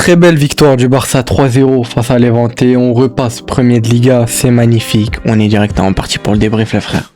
Très belle victoire du Barça 3-0 face à Levante. On repasse premier de Liga, c'est magnifique. On est directement parti pour le débrief les frères.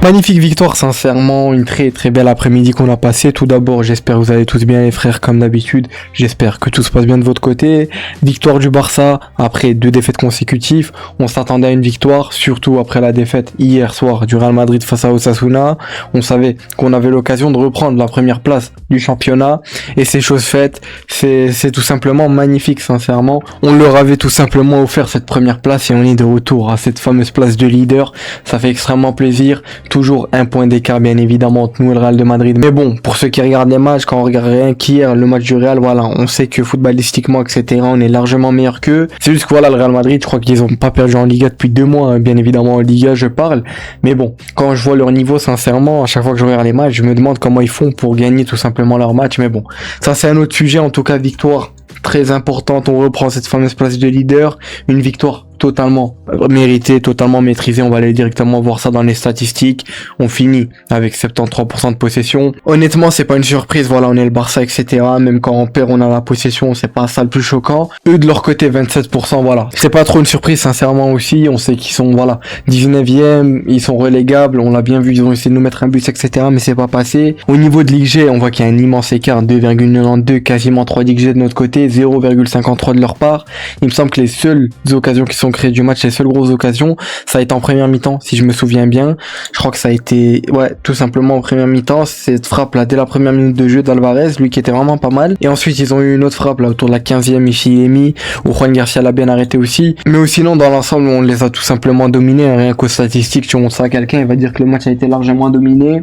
Magnifique victoire, sincèrement, une très très belle après-midi qu'on a passé. Tout d'abord, j'espère que vous allez tous bien les frères comme d'habitude. J'espère que tout se passe bien de votre côté. Victoire du Barça après 2 défaites consécutives. On s'attendait à une victoire, surtout après la défaite hier soir du Real Madrid face à Osasuna. On savait qu'on avait l'occasion de reprendre la première place du championnat et c'est chose faite. C'est tout simplement magnifique, sincèrement. On leur avait tout simplement offert cette première place et on est de retour à cette fameuse place de leader. Ça fait extrêmement plaisir. Toujours un point d'écart bien évidemment entre nous et le Real de Madrid. Mais bon, pour ceux qui regardent les matchs, quand on regarde rien qu'hier, le match du Real, voilà, on sait que footballistiquement, etc., on est largement meilleur qu'eux. C'est juste que voilà, le Real Madrid, je crois qu'ils ont pas perdu en Liga depuis 2 mois, hein, bien évidemment en Liga je parle. Mais bon, quand je vois leur niveau, sincèrement, à chaque fois que je regarde les matchs, je me demande comment ils font pour gagner tout simplement leur match. Mais bon, ça c'est un autre sujet, en tout cas victoire très importante, on reprend cette fameuse place de leader, une victoire totalement mérité, totalement maîtrisé. On va aller directement voir ça dans les statistiques. On finit avec 73% de possession. Honnêtement, c'est pas une surprise. Voilà, on est le Barça, etc. Même quand on perd, on a la possession. C'est pas ça le plus choquant. Eux, de leur côté, 27%. Voilà. C'est pas trop une surprise, sincèrement aussi. On sait qu'ils sont, voilà, 19e. Ils sont relégables. On l'a bien vu. Ils ont essayé de nous mettre un but, etc. Mais c'est pas passé. Au niveau de l'XG, on voit qu'il y a un immense écart. 2,92, quasiment 3 d'XG de notre côté. 0,53 de leur part. Il me semble que les seules occasions qui sont créées du match, les seules grosses occasions, ça a été en première mi-temps, si je me souviens bien. Je crois que ça a été, ouais, tout simplement en première mi-temps, cette frappe là, dès la première minute de jeu d'Alvarez, lui qui était vraiment pas mal. Et ensuite, ils ont eu une autre frappe là, autour de la 15e, ici Emi, où Juan Garcia l'a bien arrêté aussi. Mais sinon, dans l'ensemble, on les a tout simplement dominés, rien qu'aux statistiques, tu montres ça à quelqu'un, il va dire que le match a été largement dominé.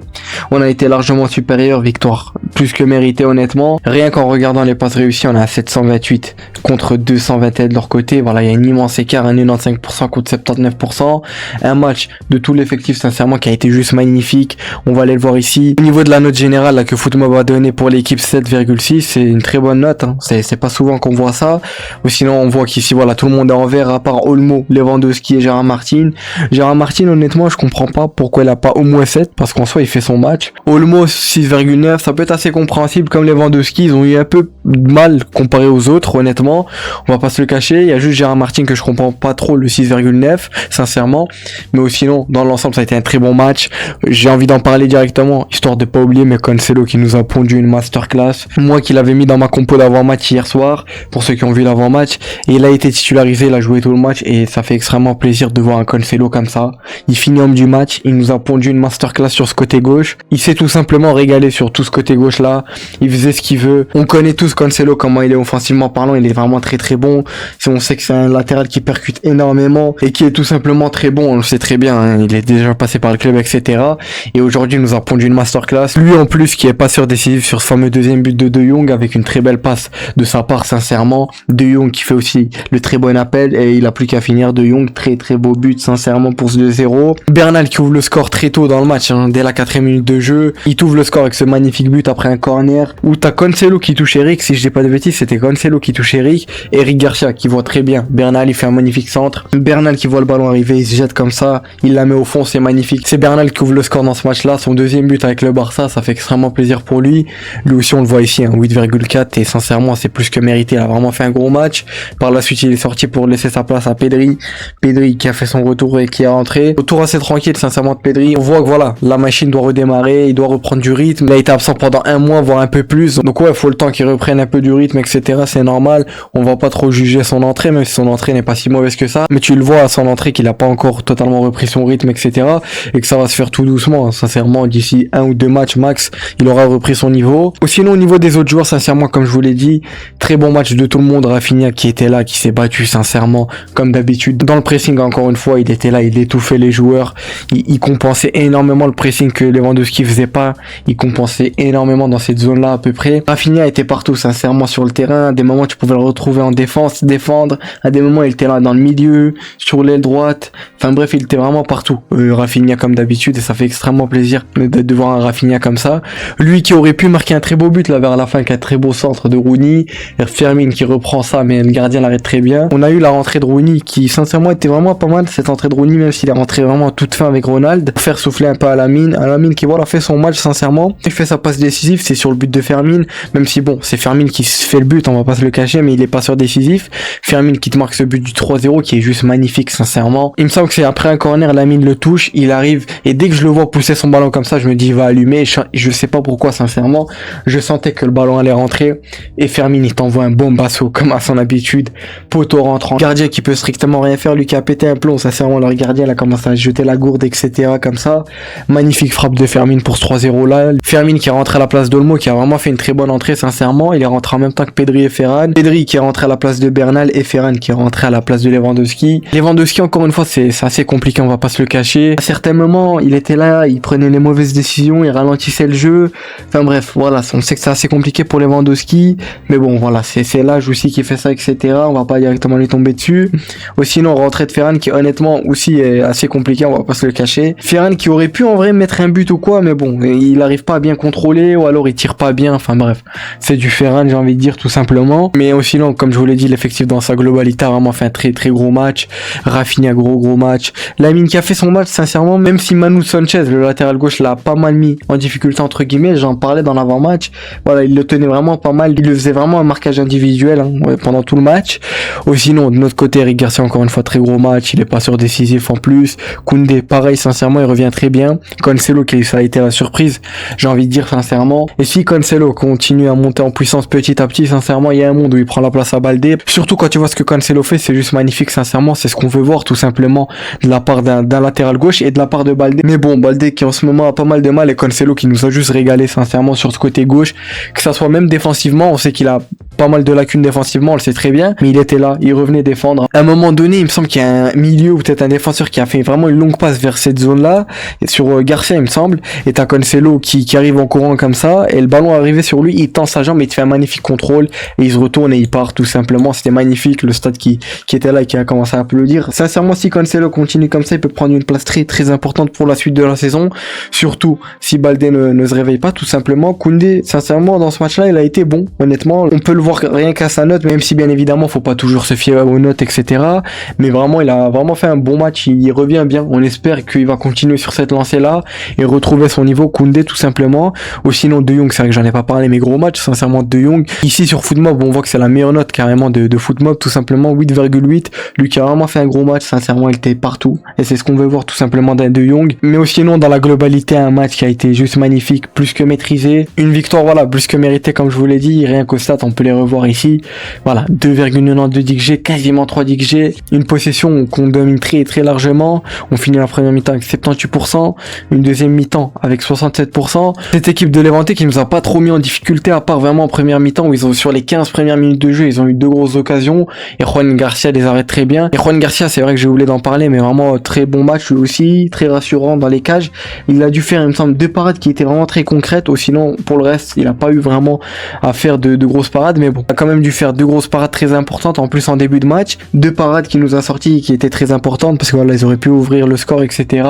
On a été largement supérieur, victoire plus que méritée, honnêtement. Rien qu'en regardant les passes réussies, on a 728 contre 221 de leur côté. Voilà, il y a un immense écart, un 95% contre 79%. Un match de tout l'effectif, sincèrement, qui a été juste magnifique. On va aller le voir ici. Au niveau de la note générale, là, que Footmob a donné pour l'équipe, 7,6, c'est une très bonne note, hein. C'est pas souvent qu'on voit ça. Ou sinon, on voit qu'ici, voilà, tout le monde est en vert, à part Olmo, Lewandowski et Gérard Martin. Gérard Martin, honnêtement, je comprends pas pourquoi il a pas au moins 7, parce qu'en soi, il fait son match. Olmo, 6,9, ça peut être assez compréhensible, comme Lewandowski, ils ont eu un peu de mal comparé aux autres, honnêtement. On va pas se le cacher. Il y a juste Gérard Martin que je comprends pas trop, le 6,9, sincèrement. Mais sinon, dans l'ensemble, ça a été un très bon match. J'ai envie d'en parler directement, histoire de pas oublier, mais Cancelo qui nous a pondu une masterclass. Moi qui l'avais mis dans ma compo d'avant-match hier soir, pour ceux qui ont vu l'avant-match. Et il a été titularisé, il a joué tout le match, et ça fait extrêmement plaisir de voir un Cancelo comme ça. Il finit homme du match, il nous a pondu une masterclass sur ce côté gauche. Il s'est tout simplement régalé sur tout ce côté gauche là. Il faisait ce qu'il veut. On connaît tous Cancelo, comment il est offensivement parlant, il est vraiment très très bon. On sait que c'est un latéral qui percute énormément et qui est tout simplement très bon, on le sait très bien, hein. Il est déjà passé par le club, etc. Et aujourd'hui, il nous a pondu une masterclass. Lui en plus qui est passeur décisif sur ce fameux deuxième but de De Jong avec une très belle passe de sa part, sincèrement. De Jong qui fait aussi le très bon appel et il a plus qu'à finir. De Jong, très très beau but, sincèrement, pour ce 2-0. Bernal qui ouvre le score très tôt dans le match, hein, dès la 4e minute de jeu. Il ouvre le score avec ce magnifique but après un corner où t'as Cancelo qui touche Eric, si je dis pas de bêtises, c'était Cancelo qui touche Eric. Eric Garcia qui voit très bien Bernal, il fait un magnifique centre. Bernal qui voit le ballon arriver, il se jette comme ça, il la met au fond, c'est magnifique. C'est Bernal qui ouvre le score dans ce match-là, son deuxième but avec le Barça, ça fait extrêmement plaisir pour lui. Lui aussi, on le voit ici, hein, 8,4 et sincèrement, c'est plus que mérité. Il a vraiment fait un gros match. Par la suite, il est sorti pour laisser sa place à Pedri. Pedri qui a fait son retour et qui est rentré. Retour assez tranquille, sincèrement, de Pedri. On voit que voilà, la machine doit redémarrer, il doit reprendre du rythme. Il a été absent pendant 1 mois, voire un peu plus. Donc ouais, il faut le temps qu'il reprenne un peu du rythme, etc. C'est normal. On va pas trop juger son entrée, même si son entrée n'est pas si mauvaise que ça. Mais tu le vois à son entrée qu'il a pas encore totalement repris son rythme, etc. Et que ça va se faire tout doucement. Sincèrement, d'ici 1 ou 2 matchs max, il aura repris son niveau. Sinon, au niveau des autres joueurs, sincèrement, comme je vous l'ai dit, très bon match de tout le monde. Rafinha qui était là, qui s'est battu, sincèrement, comme d'habitude. Dans le pressing, encore une fois, il était là, il étouffait les joueurs. Il compensait énormément le pressing que Lewandowski faisait pas. Il compensait énormément sincèrement, dans cette zone-là à peu près. Rafinha était partout, sincèrement, sur le terrain. À des moments, tu pouvais le retrouver en défense, défendre. À des moments, il était là dans le milieu, sur l'aile droite. Enfin bref, il était vraiment partout. Rafinha comme d'habitude, et ça fait extrêmement plaisir de voir un Rafinha comme ça. Lui qui aurait pu marquer un très beau but là vers la fin, avec un très beau centre de Rooney. Fermin qui reprend ça, mais le gardien l'arrête très bien. On a eu la rentrée de Rooney qui, sincèrement, était vraiment pas mal, cette entrée de Rooney, même s'il est rentré vraiment à toute fin avec Ronald. Pour faire souffler un peu à Lamine qui voilà fait son match, sincèrement. Il fait sa passe décisive, c'est sur le but de Fermin, même si bon, c'est Fermin qui fait le but, on va pas se le cacher, mais il est passeur décisif. Fermin qui te marque ce but du 3-0 qui est juste magnifique, sincèrement. Il me semble que c'est après un corner, Lamine le touche, il arrive, et dès que je le vois pousser son ballon comme ça, je me dis il va allumer. Je sais pas pourquoi, sincèrement, je sentais que le ballon allait rentrer, et Fermin il t'envoie un bombasso comme à son habitude, poteau rentrant, gardien qui peut strictement rien faire, lui qui a pété un plomb, sincèrement, leur gardien il a commencé à jeter la gourde, etc. comme ça. Magnifique frappe de Fermin pour ce 3-0 là. Fermin qui est rentré à la place d'Olmo, qui a vraiment fait une très bonne entrée, sincèrement. Il est rentré en même temps que Pedri et Ferran. Pedri qui est rentré à la place de Bernal et Ferran qui est rentré à la place de Lewandowski. Lewandowski, encore une fois, c'est assez compliqué, on va pas se le cacher. À certains moments, il était là, il prenait les mauvaises décisions, il ralentissait le jeu. Enfin bref, voilà, on sait que c'est assez compliqué pour Lewandowski, mais bon, voilà, c'est l'âge aussi qui fait ça, etc. On va pas directement lui tomber dessus. Sinon, rentrée de Ferran qui, honnêtement, aussi est assez compliqué, on va pas se le cacher. Ferran qui aurait pu en vrai mettre un but ou quoi, mais bon, il arrive pas à bien contrôler, ou alors il tire pas bien, enfin bref, c'est du Ferran, j'ai envie de dire, tout simplement. Mais sinon, comme je vous l'ai dit, l'effectif dans sa globalité a vraiment fait un très très gros match. Rafinha, gros match. Lamine qui a fait son match, sincèrement, même si Manu Sanchez, le latéral gauche, l'a pas mal mis en difficulté, entre guillemets, j'en parlais dans l'avant-match, voilà, il le tenait vraiment pas mal, il le faisait vraiment un marquage individuel pendant tout le match. Sinon, de notre côté, Eric Garcia, encore une fois, très gros match, il est passeur décisif en plus. Koundé, pareil, sincèrement, il revient très bien. Cancelo, ça a été la surprise, j'ai envie de dire, sincèrement. Et si Cancelo continue à monter en puissance petit à petit, sincèrement, il y a un monde où il prend la place à Baldé. Surtout quand tu vois ce que Cancelo fait, c'est juste magnifique, sincèrement, c'est ce qu'on veut voir, tout simplement, de la part d'un latéral gauche et de la part de Baldé. Mais bon, Baldé qui en ce moment a pas mal de mal, et Cancelo qui nous a juste régalé, sincèrement, sur ce côté gauche, que ça soit même défensivement, on sait qu'il a pas mal de lacunes défensivement, on le sait très bien, mais il était là, il revenait défendre. À un moment donné, il me semble qu'il y a un milieu ou peut-être un défenseur qui a fait vraiment une longue passe vers cette zone-là, et sur Garcia, il me semble, et t'as Cancelo qui arrive en courant comme ça, et le ballon arrivé sur lui, il tend sa jambe, et il te fait un magnifique contrôle, et il se retourne et il part, tout simplement. C'était magnifique, le stade qui était là et qui a commencé à applaudir. Sincèrement, si Cancelo continue comme ça, il peut prendre une place très très importante pour la suite de la saison, surtout si Baldé ne se réveille pas, tout simplement. Koundé, sincèrement, dans ce match-là, il a été bon, honnêtement. On peut le voir rien qu'à sa note, même si bien évidemment, faut pas toujours se fier aux notes, etc. Mais vraiment, il a vraiment fait un bon match, il revient bien. On espère qu'il va continuer sur cette lancée-là et retrouver son niveau, Koundé, tout simplement. Sinon, De Jong, c'est vrai que j'en ai pas parlé, mais gros match, sincèrement, De Jong. Ici, sur Footmob, on voit que c'est la meilleure note carrément de Footmob, tout simplement, 8,8. Lui qui a vraiment fait un gros match, sincèrement, il était partout. Et c'est ce qu'on veut voir, tout simplement, d'un De Jong. Mais sinon, dans la globalité, un match qui a été juste magnifique, plus que maîtrisé. Une victoire, voilà, plus que méritée, comme je vous l'ai dit. Rien qu'au stats, on peut les revoir ici. Voilà, 2,92 d'XG, quasiment 3 d'XG. Une possession qu'on domine très très largement. On finit la première mi-temps avec 78%. Une deuxième mi-temps avec 67%. Cette équipe de Levante qui nous a pas trop mis en difficulté, à part vraiment en première mi-temps où ils ont, sur les 15 premières minutes de jeu, ils ont eu 2 grosses occasions. Et Juan Garcia les arrête très bien. Et Juan Garcia, c'est vrai que je voulais d'en parler, mais vraiment très bon match lui aussi, très rassurant dans les cages. Il a dû faire, il me semble, 2 parades qui étaient vraiment très concrètes. Sinon, pour le reste, il a pas eu vraiment à faire de grosses parades, mais bon, il a quand même dû faire 2 grosses parades très importantes, en plus en début de match. 2 parades qui nous a sorti, qui étaient très importantes, parce que voilà, ils auraient pu ouvrir le score, etc.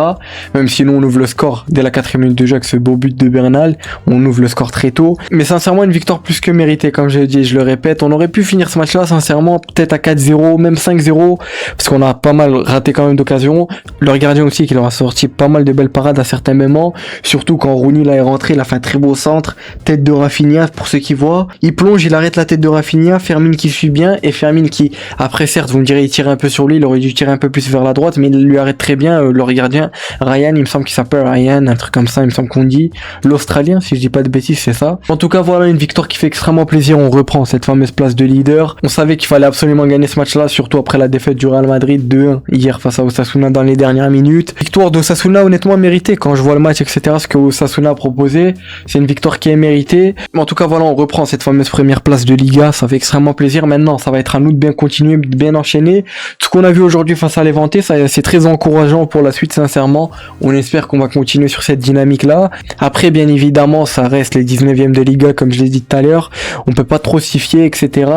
Même si nous, on ouvre le score dès la 4e minute de jeu avec ce beau but de Bernal, on ouvre le score très tôt. Mais sincèrement, une victoire plus que méritée, comme je l'ai dit, je le répète. On aurait pu finir ce match-là, sincèrement, peut-être à 4-0, même 5-0, parce qu'on a pas mal raté quand même d'occasions. Leur gardien aussi, qui leur a sorti pas mal de belles parades à certains moments, surtout quand Rooney là est rentré, il a fait un très beau centre, tête de Rafinha, pour ceux qui voient. Il plonge, il arrête la tête de Rafinha, Fermin qui suit bien, et Fermin qui, après certes, vous me direz, il tire un peu sur lui, il aurait dû tirer un peu plus vers la droite, mais il lui arrête très bien, leur gardien, Ryan, il me semble qu'il s'appelle Ryan, un truc comme ça, il me semble qu'on dit, l'Australien, si je dis pas de bêtises, c'est ça. En tout cas, voilà une victoire qui fait extrêmement plaisir, on reprend cette fameuse place de leader. On savait qu'il fallait absolument gagner ce match-là, surtout après la défaite du Real Madrid 2-1 hier face à Osasuna dans les dernières minutes. Victoire d'Osasuna honnêtement méritée, quand je vois le match, etc., ce que Osasuna a proposé, c'est une victoire qui est méritée. Mais en tout cas, voilà, on reprend cette fameuse première place de de Liga, ça fait extrêmement plaisir. Maintenant, ça va être à nous de bien continuer, de bien enchaîner. Ce qu'on a vu aujourd'hui face à Levante, ça c'est très encourageant pour la suite, sincèrement. On espère qu'on va continuer sur cette dynamique-là. Après, bien évidemment, ça reste les 19e de Liga, comme je l'ai dit tout à l'heure. On peut pas trop s'y fier, etc.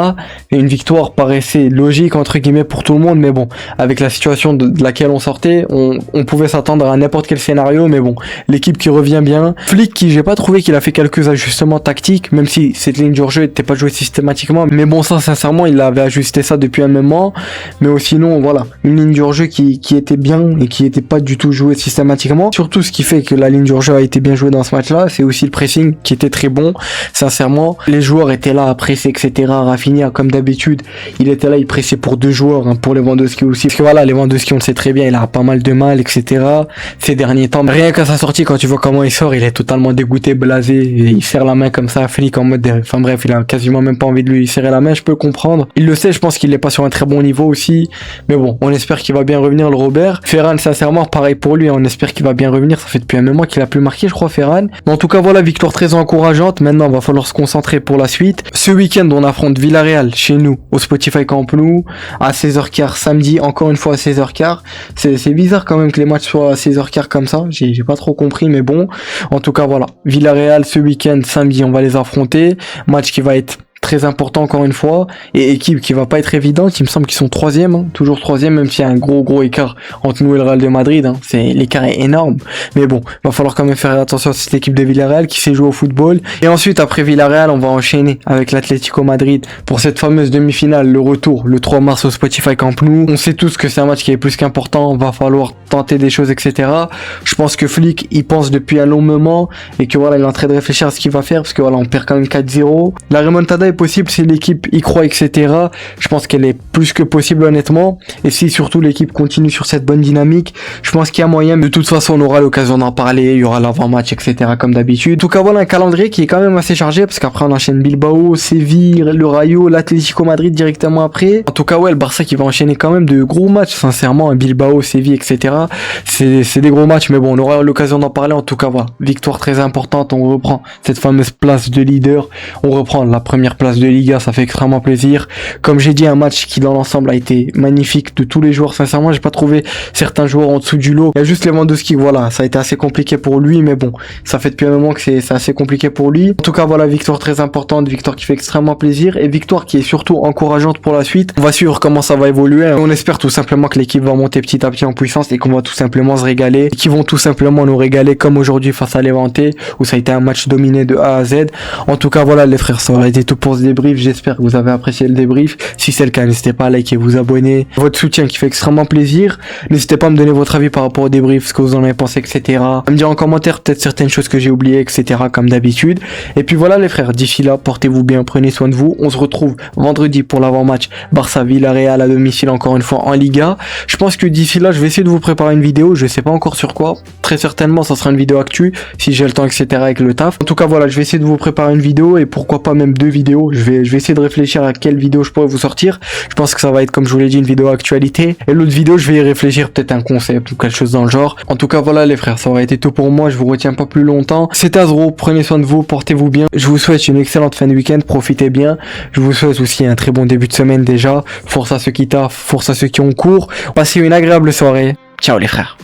Et une victoire paraissait logique, entre guillemets, pour tout le monde. Mais bon, avec la situation de laquelle on sortait, on pouvait s'attendre à n'importe quel scénario. Mais bon, l'équipe qui revient bien. Flick, qui j'ai pas trouvé qu'il a fait quelques ajustements tactiques, même si cette ligne de jeu n'était pas jouée systématiquement. Mais bon, ça, sincèrement, il avait ajusté ça depuis un moment. Mais sinon, voilà, une ligne de jeu qui était bien et qui était pas du tout jouée systématiquement. Surtout, ce qui fait que la ligne de jeu a été bien jouée dans ce match-là, c'est aussi le pressing qui était très bon. Sincèrement, les joueurs étaient là à presser, etc. Rafinha, comme d'habitude, il était là, il pressait pour deux joueurs, hein, pour Lewandowski aussi. Parce que voilà, Lewandowski, on le sait très bien, il a pas mal de mal, etc. Ces derniers temps, rien qu'à sa sortie, quand tu vois comment il sort, il est totalement dégoûté, blasé, et il serre la main comme ça à Flick en mode, enfin bref, il a quasiment même pas envie de lui serrer la main, je peux comprendre. Il le sait, je pense qu'il est pas sur un très bon niveau aussi. Mais bon, on espère qu'il va bien revenir, le Robert. Ferran, sincèrement, pareil pour lui, on espère qu'il va bien revenir. Ça fait depuis un moment qu'il a plus marqué, je crois, Ferran. Mais en tout cas, voilà, victoire très encourageante. Maintenant, il va falloir se concentrer pour la suite. Ce week-end, on affronte Villarreal chez nous, au Spotify Camp Nou, à 16h15 samedi, encore une fois à 16h15. C'est bizarre quand même que les matchs soient à 16h15 comme ça. J'ai pas trop compris, mais bon. En tout cas, voilà. Villarreal ce week-end, samedi, on va les affronter. Match qui va être très important encore une fois, et équipe qui va pas être évidente. Il me semble qu'ils sont troisième, hein, toujours troisième, même s'il y a un gros écart entre nous et le Real de Madrid, hein. L'écart est énorme, mais bon, va falloir quand même faire attention à cette équipe de Villarreal qui sait jouer au football. Et ensuite, après Villarreal, on va enchaîner avec l'Atlético Madrid pour cette fameuse demi-finale, le retour le 3 mars au Spotify Camp Nou. On sait tous que c'est un match qui est plus qu'important, va falloir tenter des choses, etc. Je pense que Flick il pense depuis un long moment, et que voilà, il est en train de réfléchir à ce qu'il va faire, parce que voilà, on perd quand même 4-0. La remontada est possible si l'équipe y croit, etc. Je pense qu'elle est plus que possible, honnêtement. Et si surtout l'équipe continue sur cette bonne dynamique, je pense qu'il y a moyen. De toute façon, on aura l'occasion d'en parler. Il y aura l'avant-match, etc. comme d'habitude. En tout cas, voilà un calendrier qui est quand même assez chargé, parce qu'après on enchaîne Bilbao, Séville, le Rayo, l'Atlético Madrid directement après. En tout cas, ouais, le Barça qui va enchaîner quand même de gros matchs, sincèrement. Bilbao, Séville, etc. C'est des gros matchs, mais bon, on aura l'occasion d'en parler. En tout cas, voilà, victoire très importante. On reprend cette fameuse place de leader. On reprend la première place de Liga, ça fait extrêmement plaisir. Comme j'ai dit, un match qui dans l'ensemble a été magnifique de tous les joueurs. Sincèrement, j'ai pas trouvé certains joueurs en dessous du lot. Il y a juste Lewandowski, voilà, ça a été assez compliqué pour lui, mais bon, ça fait depuis un moment que c'est assez compliqué pour lui. En tout cas, voilà, victoire très importante, victoire qui fait extrêmement plaisir, et victoire qui est surtout encourageante pour la suite. On va suivre comment ça va évoluer. On espère tout simplement que l'équipe va monter petit à petit en puissance, et qu'on va tout simplement se régaler, et qu'ils vont tout simplement nous régaler comme aujourd'hui face à Levante, où ça a été un match dominé de A à Z. En tout cas, voilà les frères, ça aurait été tout pour ce débrief. J'espère que vous avez apprécié le débrief. Si c'est le cas, n'hésitez pas à liker, vous abonner. Votre soutien qui fait extrêmement plaisir. N'hésitez pas à me donner votre avis par rapport au débrief, ce que vous en avez pensé, etc. À me dire en commentaire peut-être certaines choses que j'ai oubliées, etc. comme d'habitude. Et puis voilà les frères, d'ici là, portez-vous bien, prenez soin de vous. On se retrouve vendredi pour l'avant-match Barça-Villarreal à domicile, encore une fois en Liga. Je pense que d'ici là, je vais essayer de vous préparer une vidéo. Je sais pas encore sur quoi. Très certainement, ça sera une vidéo actu, si j'ai le temps, etc. avec le taf. En tout cas, voilà, je vais essayer de vous préparer une vidéo, et pourquoi pas même 2 vidéos. Je vais essayer de réfléchir à quelle vidéo je pourrais vous sortir. Je pense que ça va être, comme je vous l'ai dit, une vidéo actualité. Et l'autre vidéo, je vais y réfléchir, peut-être un concept ou quelque chose dans le genre. En tout cas, voilà les frères, ça aurait été tout pour moi. Je vous retiens pas plus longtemps. C'était Azro, prenez soin de vous, portez-vous bien. Je vous souhaite une excellente fin de week-end, profitez bien. Je vous souhaite aussi un très bon début de semaine déjà. Force à ceux qui taffent, force à ceux qui ont cours. Passez une agréable soirée. Ciao les frères.